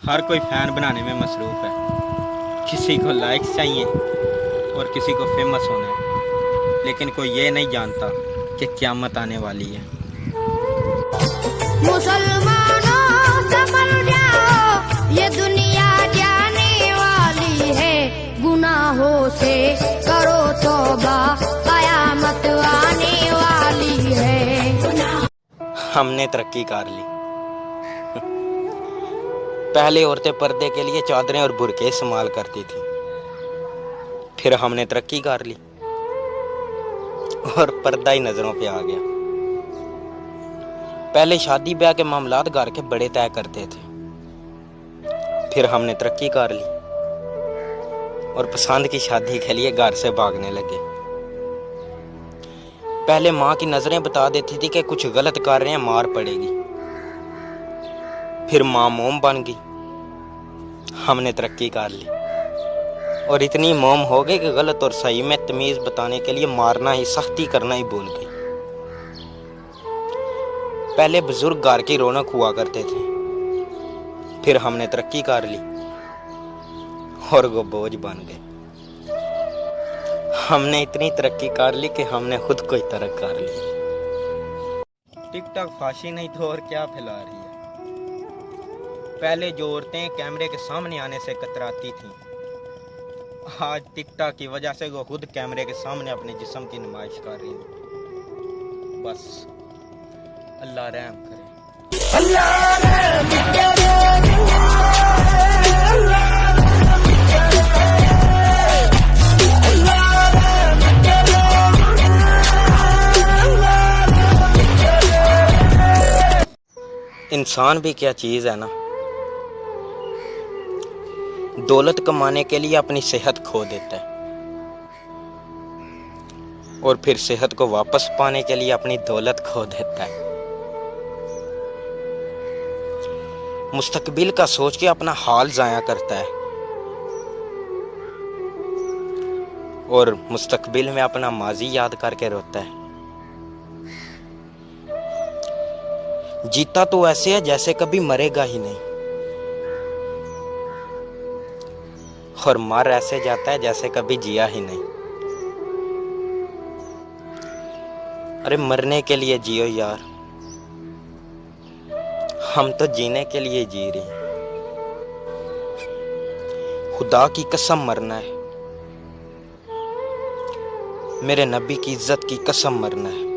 हर कोई फ़ैन बनाने में मसरूफ़ है। किसी को लाइक्स चाहिए और किसी को फेमस होना है, लेकिन कोई ये नहीं जानता कि क़यामत आने वाली है। मुसलमानों संभल जाओ, ये दुनिया जाने वाली है। गुनाहों से करो तौबा, क़यामत आने वाली है। हमने तरक्की कर ली। पहले औरतें पर्दे के लिए चादरें और बुर्के इस्तेमाल करती थी, फिर हमने तरक्की कर ली और पर्दा ही नज़रों पे आ गया। पहले शादी ब्याह के मामलात घर के बड़े तय करते थे, फिर हमने तरक्की कर ली और पसंद की शादी के लिए घर से भागने लगे। पहले माँ की नज़रें बता देती थी कि कुछ गलत कर रहे हैं, मार पड़ेगी, फिर माँ मोम बन गई। हमने तरक्की कर ली और इतनी मोम हो गई कि गलत और सही में तमीज़ बताने के लिए मारना ही, सख्ती करना ही भूल गई। पहले बुजुर्ग घर की रौनक हुआ करते थे, फिर हमने तरक्की कर ली और वो बोझ बन गए। हमने इतनी तरक्की कर ली कि हमने खुद को ही तरक कर लिया। टिकटॉक फाशी नहीं तो और क्या फैला रही है। पहले जो औरतें कैमरे के सामने आने से कतराती थीं, आज टिकटॉक की वजह से वो खुद कैमरे के सामने अपने जिस्म की नुमाइश कर रही हैं। बस अल्लाह रहम करे। इंसान भी क्या चीज़ है ना, दौलत कमाने के लिए अपनी सेहत खो देता है और फिर सेहत को वापस पाने के लिए अपनी दौलत खो देता है। मुस्तकबिल का सोच के अपना हाल ज़ाया करता है और मुस्तकबिल में अपना माजी याद करके रोता है। जीता तो ऐसे है जैसे कभी मरेगा ही नहीं, और मर ऐसे जाता है जैसे कभी जिया ही नहीं। अरे मरने के लिए जियो यार, हम तो जीने के लिए जी रहे हैं। खुदा की कसम मरना है, मेरे नबी की इज्जत की कसम मरना है,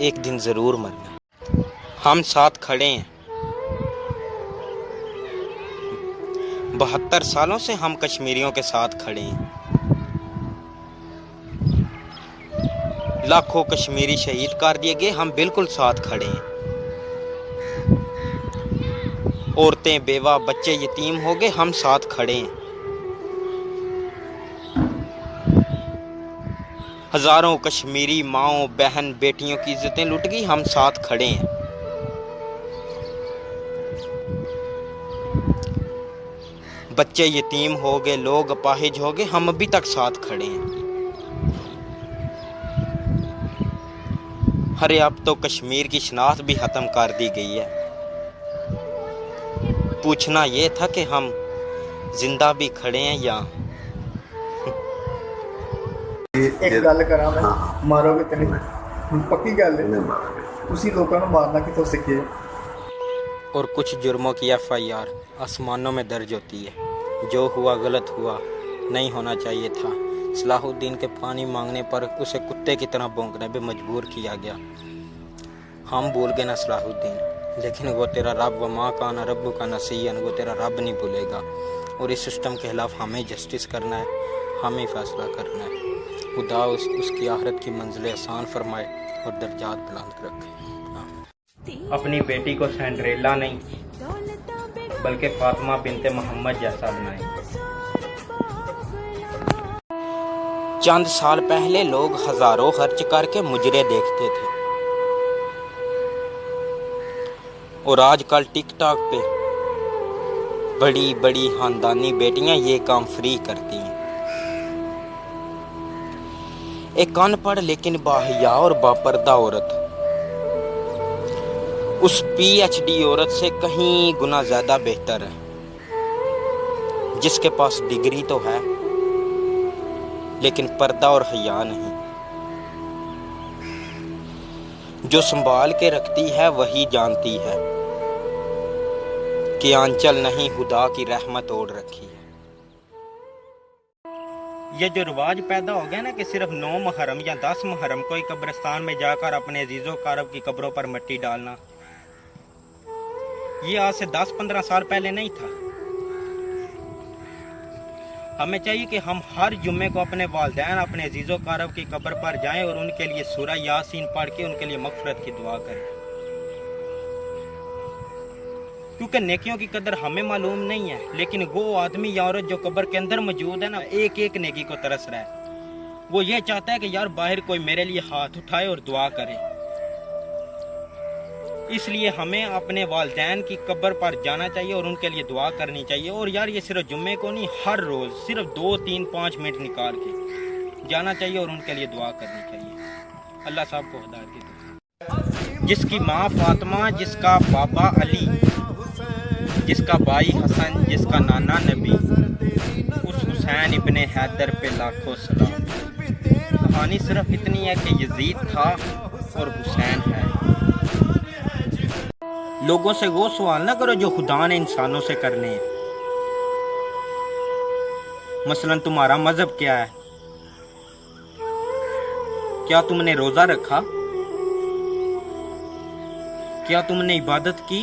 एक दिन जरूर मरना है। हम साथ खड़े हैं, 72 सालों से हम कश्मीरियों के साथ खड़े हैं। लाखों कश्मीरी शहीद कर दिए गए, हम बिल्कुल साथ खड़े हैं। औरतें बेवा बच्चे यतीम हो गए, हम साथ खड़े हैं। हजारों कश्मीरी माओं बहन बेटियों की इज्जतें लुट गई, हम साथ खड़े हैं। बच्चे यतीम हो गए, लोग अपाहिज हो गए, हम अभी तक साथ खड़े हैं। अरे अब तो कश्मीर की शनाख्त भी खत्म कर दी गई है। पूछना ये था कि हम जिंदा भी खड़े हैं या एक गल करा मैं मारोगे तो नहीं, पक्की गल है। उसी लोगों को मारना कितों सीखे। और कुछ जुर्मों की FIR आसमानों में दर्ज होती है। जो हुआ गलत हुआ, नहीं होना चाहिए था। सलाहुद्दीन के पानी मांगने पर उसे कुत्ते की तरह भौंकने पे मजबूर किया गया। हम भूल गए ना सलाहुद्दीन, लेकिन वो तेरा रब व माँ का ना रब्बू का नसीयन, वो तेरा रब नहीं भूलेगा। और इस सिस्टम के खिलाफ हमें जस्टिस करना है, हमें फैसला करना है। खुदा उसकी आखिरत की मंजिलें आसान फरमाए और दर्जात बुलंद रखे। अपनी बेटी को सिंड्रेला नहीं बल्कि फातिमा बिनते मोहम्मद जैसा बनाए। चंद साल पहले लोग हजारों खर्च करके मुजरे देखते थे और आजकल टिकटॉक पे बड़ी बड़ी खानदानी बेटियां ये काम फ्री करती हैं। एक अनपढ़ लेकिन बाहिया और बापर्दा औरत उस PhD औरत से कहीं गुना ज्यादा बेहतर है, जिसके पास डिग्री तो है लेकिन पर्दा और हया नहीं। जो संभाल के रखती है वही जानती है कि आंचल नहीं खुदा की रहमत ओढ़ रखी है। ये जो रिवाज पैदा हो गया ना कि सिर्फ 9 मुहर्रम या 10 मुहर्रम कोई कब्रिस्तान में जाकर अपने अजीजों कारब की कब्रों पर मिट्टी डालना, ये आज से 10-15 साल पहले नहीं था। हमें चाहिए कि हम हर जुम्मे को अपने वालिदैन, अपने अजीजों कारब की कब्र पर जाएं और उनके लिए सूरह यासीन पढ़ के उनके लिए मगफरत की दुआ करें, क्योंकि नेकियों की कदर हमें मालूम नहीं है, लेकिन वो आदमी या औरत जो कब्र के अंदर मौजूद है ना, एक एक नेकी को तरस रहा है। वो ये चाहता है कि यार बाहर कोई मेरे लिए हाथ उठाए और दुआ करे। इसलिए हमें अपने वालिदैन की कब्र पर जाना चाहिए और उनके लिए दुआ करनी चाहिए। और यार ये सिर्फ जुम्मे को नहीं, हर रोज सिर्फ 2-3-5 मिनट निकाल के जाना चाहिए और उनके लिए दुआ करनी चाहिए। अल्लाह साहब को हिदायत दे। जिसकी माँ फातिमा, जिसका बाबा अली, जिसका भाई हसन, जिसका नाना नबी, उस हुसैन इब्ने हैदर पे लाखों सलाम। कहानी सिर्फ इतनी है कि यजीद था और हुसैन है। लोगों से वो सवाल ना करो जो खुदा ने इंसानों से करने हैं। मसलन तुम्हारा मजहब क्या है, क्या तुमने रोजा रखा, क्या तुमने इबादत की,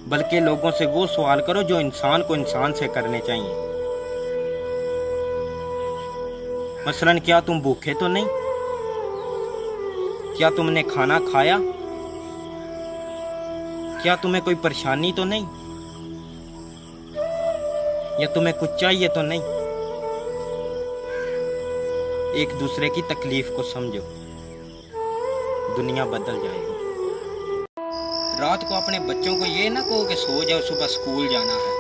बल्कि लोगों से वो सवाल करो जो इंसान को इंसान से करने चाहिए। मसलन क्या तुम भूखे तो नहीं, क्या तुमने खाना खाया, क्या तुम्हें कोई परेशानी तो नहीं, या तुम्हें कुछ चाहिए तो नहीं। एक दूसरे की तकलीफ को समझो, दुनिया बदल जाएगी। रात को अपने बच्चों को ये ना कहो कि सो जाओ सुबह स्कूल जाना है,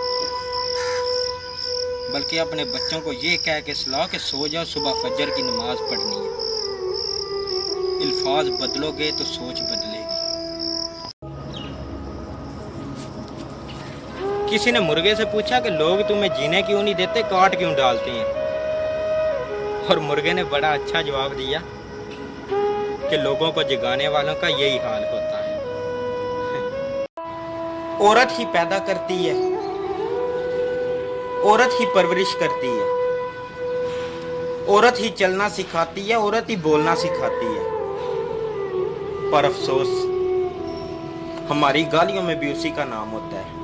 बल्कि अपने बच्चों को ये कह के सुलाओ कि सो जाओ सुबह फजर की नमाज पढ़नी है। अल्फाज बदलोगे तो सोच बदलेगी। किसी ने मुर्गे से पूछा कि लोग तुम्हें जीने क्यों नहीं देते, काट क्यों डालते हैं? और मुर्गे ने बड़ा अच्छा जवाब दिया कि लोगों को जगाने वालों का यही हाल होता है। औरत ही पैदा करती है, औरत ही परवरिश करती है, औरत ही चलना सिखाती है, औरत ही बोलना सिखाती है। पर अफसोस हमारी गालियों में भी उसी का नाम होता है।